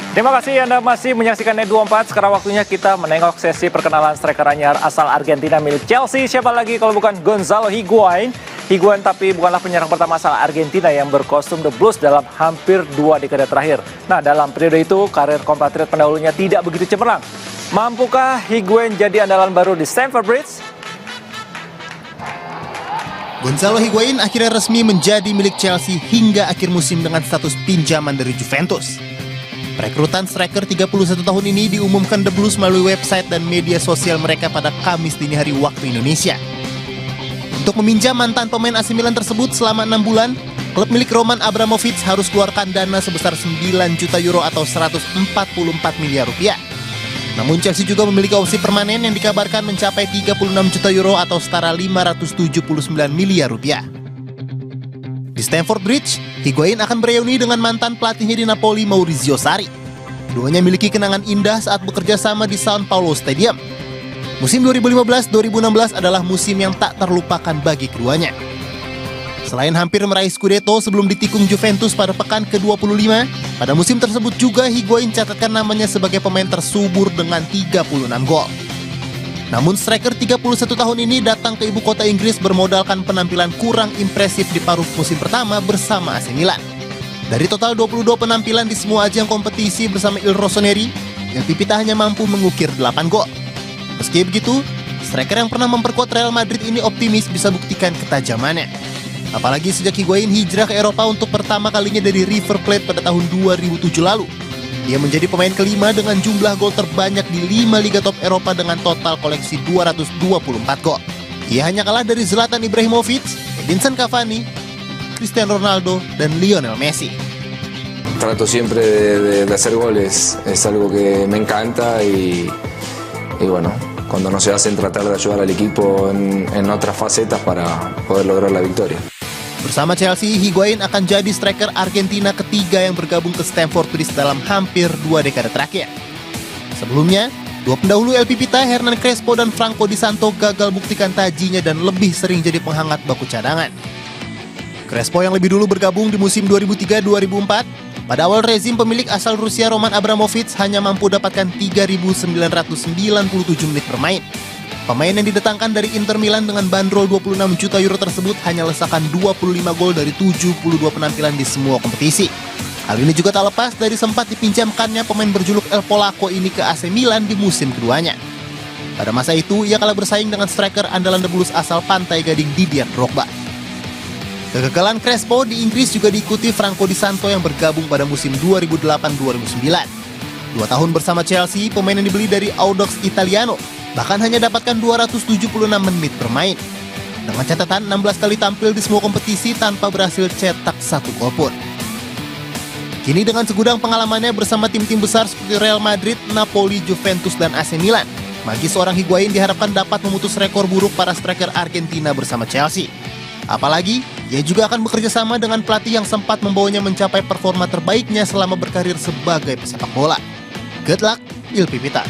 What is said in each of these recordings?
Terima kasih Anda masih menyaksikan Net24. Sekarang waktunya kita menengok sesi perkenalan striker anyar asal Argentina milik Chelsea. Siapa lagi kalau bukan Gonzalo Higuain. Higuain tapi bukanlah penyerang pertama asal Argentina yang berkostum The Blues dalam hampir 2 dekade terakhir. Nah, dalam periode itu, karir kompatriot pendahulunya tidak begitu cemerlang. Mampukah Higuain jadi andalan baru di Stamford Bridge? Gonzalo Higuain akhirnya resmi menjadi milik Chelsea hingga akhir musim dengan status pinjaman dari Juventus. Rekrutan striker 31 tahun ini diumumkan The Blues melalui website dan media sosial mereka pada Kamis dini hari waktu Indonesia. Untuk meminjam mantan pemain AC Milan tersebut selama 6 bulan, klub milik Roman Abramovich harus keluarkan dana sebesar 9 juta euro atau 144 miliar rupiah. Namun Chelsea juga memiliki opsi permanen yang dikabarkan mencapai 36 juta euro atau setara 579 miliar rupiah. Di Stamford Bridge, Higuain akan bereuni dengan mantan pelatihnya di Napoli, Maurizio Sarri. Keduanya memiliki kenangan indah saat bekerja sama di São Paulo Stadium. Musim 2015-2016 adalah musim yang tak terlupakan bagi keduanya. Selain hampir meraih Scudetto sebelum ditikung Juventus pada pekan ke-25, pada musim tersebut juga Higuain catatkan namanya sebagai pemain tersubur dengan 36 gol. Namun striker 31 tahun ini datang ke ibu kota Inggris bermodalkan penampilan kurang impresif di paruh musim pertama bersama AC Milan. Dari total 22 penampilan di semua ajang kompetisi bersama Il Rossoneri, El Pipita hanya mampu mengukir 8 gol. Meski begitu, striker yang pernah memperkuat Real Madrid ini optimis bisa buktikan ketajamannya. Apalagi sejak Higuain hijrah ke Eropa untuk pertama kalinya dari River Plate pada tahun 2007 lalu. Dia menjadi pemain kelima dengan jumlah gol terbanyak di 5 liga top Eropa dengan total koleksi 224 gol. Ia hanya kalah dari Zlatan Ibrahimovic, Edinson Cavani, Cristiano Ronaldo, dan Lionel Messi. Trato siempre de hacer goles, es algo que me encanta y bueno, cuando no se hacen tratar de ayudar al equipo en otras facetas para poder lograr la victoria. Bersama Chelsea, Higuain akan jadi striker Argentina ketiga yang bergabung ke Stamford Bridge dalam hampir 2 dekade terakhir. Sebelumnya, dua pendahulu El Pipita, Hernan Crespo dan Franco Di Santo gagal buktikan tajinya dan lebih sering jadi penghangat baku cadangan. Crespo yang lebih dulu bergabung di musim 2003-2004, pada awal rezim pemilik asal Rusia Roman Abramovich hanya mampu dapatkan 3.997 menit bermain. Pemain yang didatangkan dari Inter Milan dengan bandrol 26 juta euro tersebut hanya lesakan 25 gol dari 72 penampilan di semua kompetisi. Hal ini juga tak lepas dari sempat dipinjamkannya pemain berjuluk El Polaco ini ke AC Milan di musim keduanya. Pada masa itu, ia kalah bersaing dengan striker andalan The Blues asal Pantai Gading Didier Drogba. Kegagalan Crespo di Inggris juga diikuti Franco Di Santo yang bergabung pada musim 2008-2009. 2 tahun bersama Chelsea, pemain yang dibeli dari Audax Italiano bahkan hanya dapatkan 276 menit bermain. Dengan catatan 16 kali tampil di semua kompetisi tanpa berhasil cetak 1 gol pun. Kini dengan segudang pengalamannya bersama tim-tim besar seperti Real Madrid, Napoli, Juventus, dan AC Milan, bagi seorang Higuain diharapkan dapat memutus rekor buruk para striker Argentina bersama Chelsea. Apalagi, ia juga akan bekerja sama dengan pelatih yang sempat membawanya mencapai performa terbaiknya selama berkarir sebagai pesepak bola. Good luck, Il Pipita.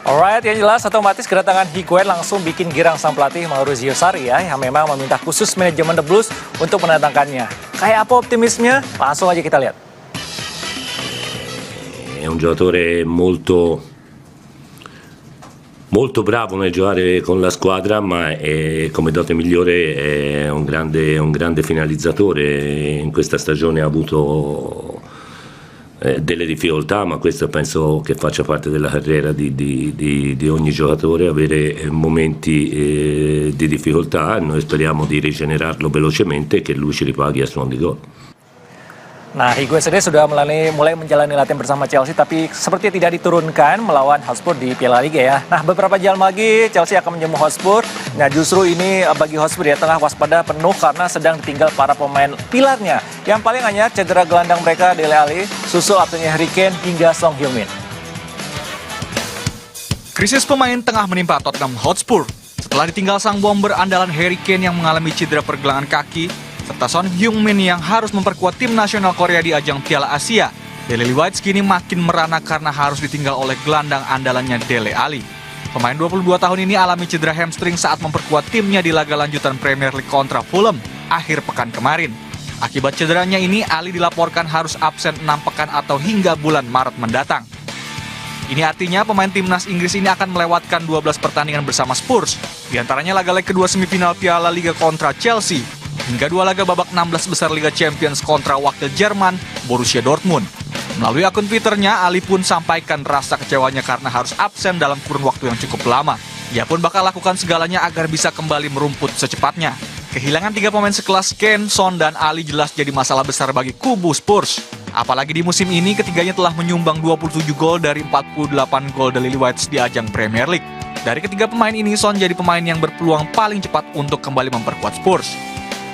Alright, yang jelas otomatis kedatangan Higuain langsung bikin girang sang pelatih Maurizio Sarri ya, yang memang meminta khusus manajemen The Blues untuk mendatangkannya. Kayak apa optimismnya? Langsung aja kita lihat. È un giocatore molto bravo nel giocare con la squadra, ma come dote migliore è un grande finalizzatore. In questa stagione ha avuto delle difficoltà, ma questo penso che faccia parte della carriera di ogni giocatore, avere momenti di difficoltà. Noi speriamo di rigenerarlo velocemente e che lui ci ripaghi a suon di gol. Nah, Higuain sendiri sudah mulai menjalani latihan bersama Chelsea, tapi seperti tidak diturunkan melawan Hotspur di Piala Liga ya. Nah, beberapa jam lagi Chelsea akan menjamu Hotspur. Nah, justru ini bagi Hotspur dia tengah waspada penuh karena sedang ditinggal para pemain pilarnya. Yang paling anyar cedera gelandang mereka Dele Alli, susul absennya Harry Kane hingga Son Heung-min. Krisis pemain tengah menimpa Tottenham Hotspur setelah ditinggal sang bomber andalan Harry Kane yang mengalami cedera pergelangan kaki, serta Son Heung-min yang harus memperkuat tim nasional Korea di ajang Piala Asia. Dele White kini makin merana karena harus ditinggal oleh gelandang andalannya Dele Alli. Pemain 22 tahun ini alami cedera hamstring saat memperkuat timnya di laga lanjutan Premier League kontra Fulham akhir pekan kemarin. Akibat cederanya ini, Ali dilaporkan harus absen 6 pekan atau hingga bulan Maret mendatang. Ini artinya pemain timnas Inggris ini akan melewatkan 12 pertandingan bersama Spurs, di antaranya laga leg kedua semifinal Piala Liga kontra Chelsea, hingga 2 laga babak 16 besar Liga Champions kontra wakil Jerman, Borussia Dortmund. Melalui akun Twitternya, Ali pun sampaikan rasa kecewanya karena harus absen dalam kurun waktu yang cukup lama. Ia pun bakal lakukan segalanya agar bisa kembali merumput secepatnya. Kehilangan 3 pemain sekelas Kane, Son, dan Ali jelas jadi masalah besar bagi kubu Spurs. Apalagi di musim ini, ketiganya telah menyumbang 27 gol dari 48 gol The Lilywhites di ajang Premier League. Dari ketiga pemain ini, Son jadi pemain yang berpeluang paling cepat untuk kembali memperkuat Spurs.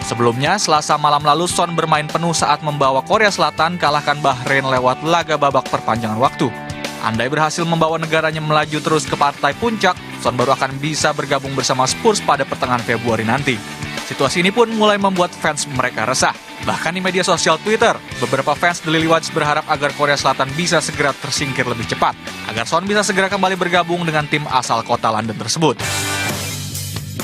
Sebelumnya, Selasa malam lalu, Son bermain penuh saat membawa Korea Selatan kalahkan Bahrain lewat laga babak perpanjangan waktu. Andai berhasil membawa negaranya melaju terus ke partai puncak, Son baru akan bisa bergabung bersama Spurs pada pertengahan Februari nanti. Situasi ini pun mulai membuat fans mereka resah. Bahkan di media sosial Twitter, beberapa fans The Lilywhites berharap agar Korea Selatan bisa segera tersingkir lebih cepat, agar Son bisa segera kembali bergabung dengan tim asal kota London tersebut.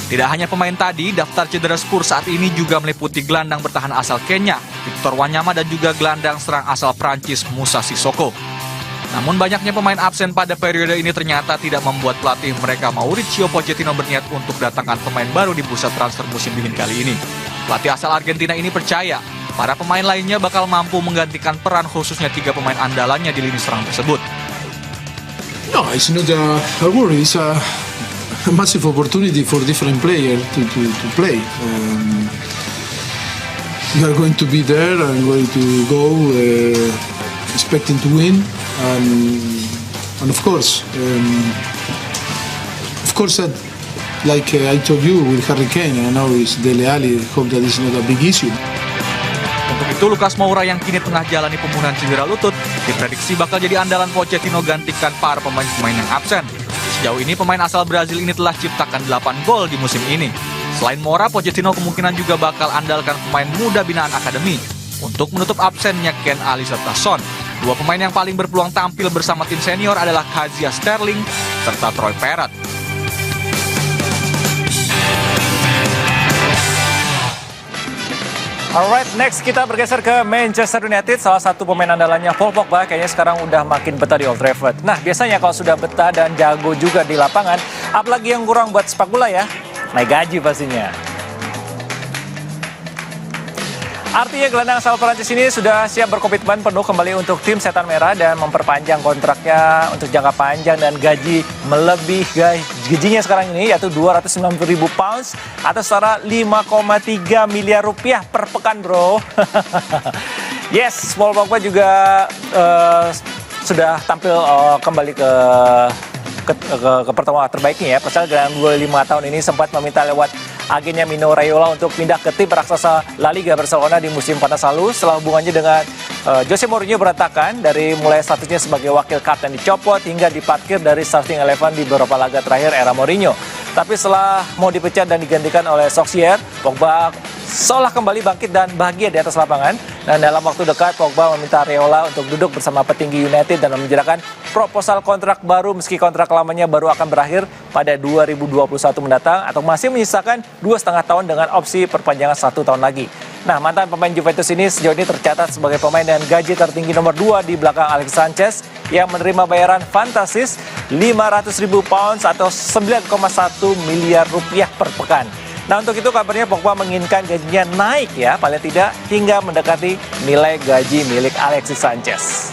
Tidak hanya pemain tadi, daftar cedera Spurs saat ini juga meliputi gelandang bertahan asal Kenya, Victor Wanyama, dan juga gelandang serang asal Prancis, Moussa Sissoko. Namun banyaknya pemain absen pada periode ini ternyata tidak membuat pelatih mereka Mauricio Pochettino berniat untuk datangkan pemain baru di bursa transfer musim dingin kali ini. Pelatih asal Argentina ini percaya para pemain lainnya bakal mampu menggantikan peran khususnya 3 pemain andalannya di lini serang tersebut. No, it's not a worry. It's a massive opportunity for different players to play. We are going to be there and going to go expecting to win. And of course, like I told you with Harry Kane, I know it's Dele Alli. Hope that is not a big issue. Untuk itu, Lucas Moura yang kini tengah jalani pemulihan cedera lutut diprediksi bakal jadi andalan Pochettino gantikan para pemain-pemain yang absen. Sejauh ini pemain asal Brazil ini telah ciptakan 8 gol di musim ini. Selain Moura, Pochettino kemungkinan juga bakal andalkan pemain muda binaan akademi untuk menutup absennya Ken Ali serta Son. 2 pemain yang paling berpeluang tampil bersama tim senior adalah Kazia Sterling serta Troy Parrott. Alright, next kita bergeser ke Manchester United. Salah satu pemain andalannya Paul Pogba kayaknya sekarang udah makin betah di Old Trafford. Nah, biasanya kalau sudah betah dan jago juga di lapangan, apalagi yang kurang buat sepak bola ya, naik gaji pastinya. Artinya gelandang asal Prancis ini sudah siap berkomitmen penuh kembali untuk tim Setan Merah dan memperpanjang kontraknya untuk jangka panjang dan gaji melebihi gajinya sekarang ini yaitu 290.000 pounds atau setara 5,3 miliar rupiah per pekan, bro. Yes, Paul Pogba juga sudah tampil kembali ke pertemuan terbaiknya ya. Pasal gelandang 25 tahun ini sempat meminta lewat agennya Mino Raiola untuk pindah ke tim raksasa La Liga Barcelona di musim panas lalu setelah hubungannya dengan Jose Mourinho berantakan dari mulai statusnya sebagai wakil kapten dicopot hingga diparkir dari starting 11 di beberapa laga terakhir era Mourinho. Tapi setelah mau dipecat dan digantikan oleh Solskjaer, Pogba seolah kembali bangkit dan bahagia di atas lapangan. Dan dalam waktu dekat, Pogba meminta Raiola untuk duduk bersama petinggi United dan membicarakan proposal kontrak baru meski kontrak lamanya baru akan berakhir pada 2021 mendatang atau masih menyisakan 2,5 tahun dengan opsi perpanjangan 1 tahun lagi. Nah, mantan pemain Juventus ini sejauh ini tercatat sebagai pemain dengan gaji tertinggi nomor 2 di belakang Alexis Sanchez yang menerima bayaran fantastis 500.000 pounds atau 9,1 miliar rupiah per pekan. Nah, untuk itu kabarnya Pogba menginginkan gajinya naik ya, paling tidak hingga mendekati nilai gaji milik Alexis Sanchez.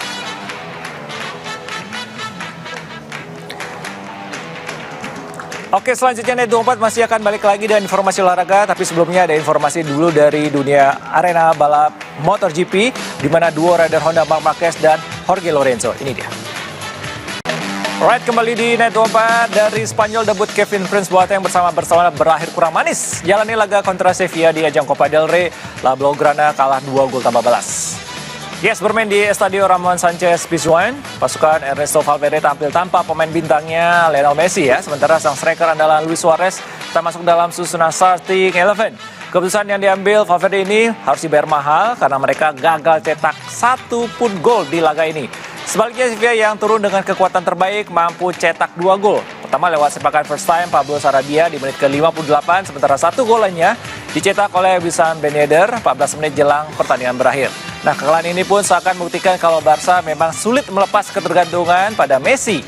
Oke, selanjutnya Net24 masih akan balik lagi dengan informasi olahraga, tapi sebelumnya ada informasi dulu dari dunia arena balap MotoGP, di mana duo rider Honda Marc Marquez dan Jorge Lorenzo. Ini dia. Alright, kembali di Net24. Dari Spanyol, debut Kevin Prince Boateng bersama Barcelona berakhir kurang manis. Jalani laga kontra Sevilla di ajang Copa del Rey, La Blaugrana kalah 2 gol tanpa balas. Yes, bermain di Estadio Ramon Sánchez Pizjuan, pasukan Ernesto Valverde tampil tanpa pemain bintangnya Lionel Messi ya, sementara sang striker andalan Luis Suarez termasuk dalam susunan starting 11. Keputusan yang diambil Valverde ini harus dibayar mahal karena mereka gagal cetak 1 pun gol di laga ini. Sebaliknya Sevilla yang turun dengan kekuatan terbaik mampu cetak 2 gol. Pertama lewat sepakan first time Pablo Sarabia di menit ke-58, sementara 1 gol lainnya dicetak oleh Wissam Ben Yedder 14 menit jelang pertandingan berakhir. Nah, kekalahan ini pun seakan membuktikan kalau Barca memang sulit melepas ketergantungan pada Messi.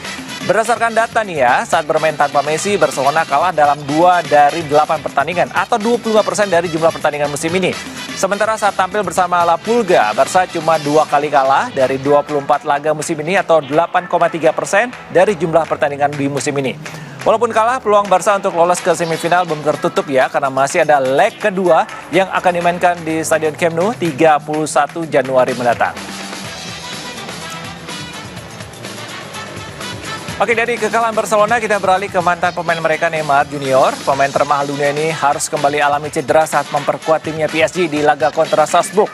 Berdasarkan data nih ya, saat bermain tanpa Messi, Barcelona kalah dalam 2 dari 8 pertandingan atau 25% dari jumlah pertandingan musim ini. Sementara saat tampil bersama La Pulga, Barca cuma 2 kali kalah dari 24 laga musim ini atau 8,3% dari jumlah pertandingan di musim ini. Walaupun kalah, peluang Barca untuk lolos ke semifinal belum tertutup ya, karena masih ada leg kedua yang akan dimainkan di Stadion Camp Nou 31 Januari mendatang. Oke, dari kekalahan Barcelona kita beralih ke mantan pemain mereka Neymar Junior. Pemain termahal dunia ini harus kembali alami cedera saat memperkuat timnya PSG di laga kontra Salzburg.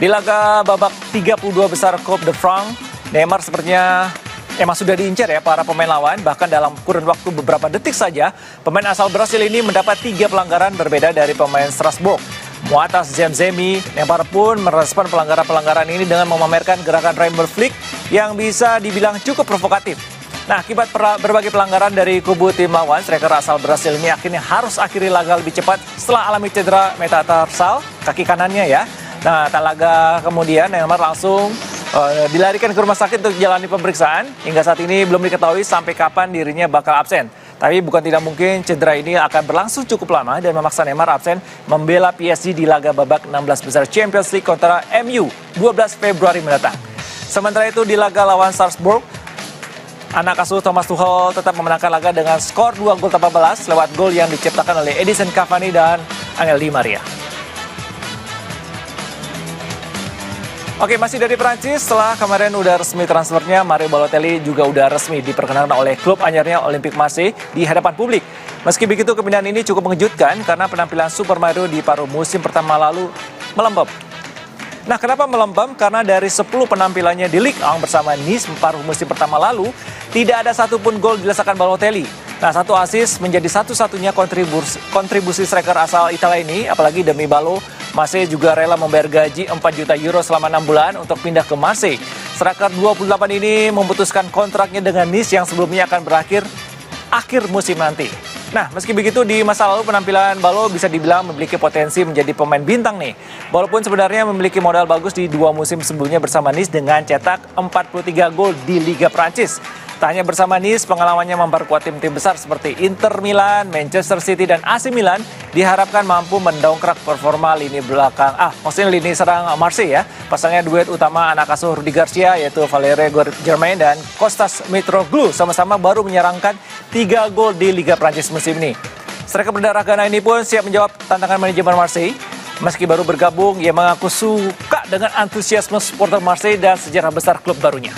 Di laga babak 32 besar Coupe de France, Neymar sepertinya emang sudah diincar ya para pemain lawan. Bahkan dalam kurun waktu beberapa detik saja, pemain asal Brasil ini mendapat 3 pelanggaran berbeda dari pemain Strasbourg. Muatas Zemzemi, Neymar pun merespon pelanggaran-pelanggaran ini dengan memamerkan gerakan Rainbow Flick yang bisa dibilang cukup provokatif. Nah, akibat berbagai pelanggaran dari kubu tim lawan, striker asal Brasil ini akhirnya harus akhiri laga lebih cepat setelah alami cedera metatarsal kaki kanannya ya. Nah, tak laga kemudian Neymar langsung dilarikan ke rumah sakit untuk jalani pemeriksaan. Hingga saat ini belum diketahui sampai kapan dirinya bakal absen. Tapi bukan tidak mungkin cedera ini akan berlangsung cukup lama dan memaksa Neymar absen membela PSG di laga babak 16 besar Champions League kontra MU 12 Februari mendatang. Sementara itu di laga lawan Salzburg, anak asuh Thomas Tuchel tetap memenangkan laga dengan skor 2 gol tanpa balas lewat gol yang diciptakan oleh Edinson Cavani dan Angel Di Maria. Oke, masih dari Prancis, setelah kemarin udah resmi transfernya, Mario Balotelli juga udah resmi diperkenalkan oleh klub anyarnya Olympique Marseille di hadapan publik. Meski begitu, kepindahan ini cukup mengejutkan karena penampilan Super Mario di paruh musim pertama lalu melempem. Nah, kenapa melempem? Karena dari 10 penampilannya di Ligue 1 bersama Nice paruh musim pertama lalu, tidak ada satupun gol dirasakan Balotelli. Nah, 1 assist menjadi satu-satunya kontribusi striker asal Italia ini, apalagi demi Balo, Marseille juga rela membayar gaji 4 juta euro selama 6 bulan untuk pindah ke Marseille. Striker 28 ini memutuskan kontraknya dengan Nice yang sebelumnya akan berakhir akhir musim nanti. Nah, meski begitu di masa lalu penampilan Balo bisa dibilang memiliki potensi menjadi pemain bintang nih. Walaupun sebenarnya memiliki modal bagus di 2 musim sebelumnya bersama Nice dengan cetak 43 gol di Liga Prancis. Tak hanya bersama Nice, pengalamannya memperkuat tim-tim besar seperti Inter Milan, Manchester City, dan AC Milan diharapkan mampu mendongkrak performa lini belakang, maksudnya lini serang Marseille ya. Pasalnya duet utama anak asuh Rudi Garcia yaitu Valerie Germain dan Kostas Mitroglou sama-sama baru menyerangkan 3 gol di Liga Prancis musim ini. Striker berdarah Ghana ini pun siap menjawab tantangan manajemen Marseille. Meski baru bergabung, ia mengaku suka dengan antusiasme supporter Marseille dan sejarah besar klub barunya.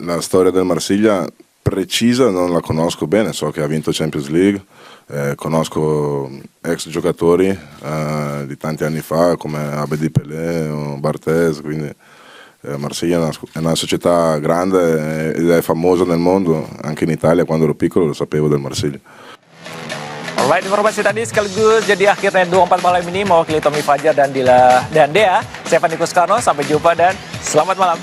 La storia del Marsiglia precisa non la conosco bene, so che ha vinto Champions League, conosco ex giocatori di tanti anni fa come Abedi Pelé o Barthez, quindi Marsiglia è una società grande ed è famosa nel mondo, anche in Italia quando ero piccolo lo sapevo del Marsiglia. Alright, informasi tadi sekaligus jadi akhirnya 24 malam ini mewakili Tommy Fajar dan Dea. Saya Fandi Kuskarno, sampai jumpa dan selamat malam.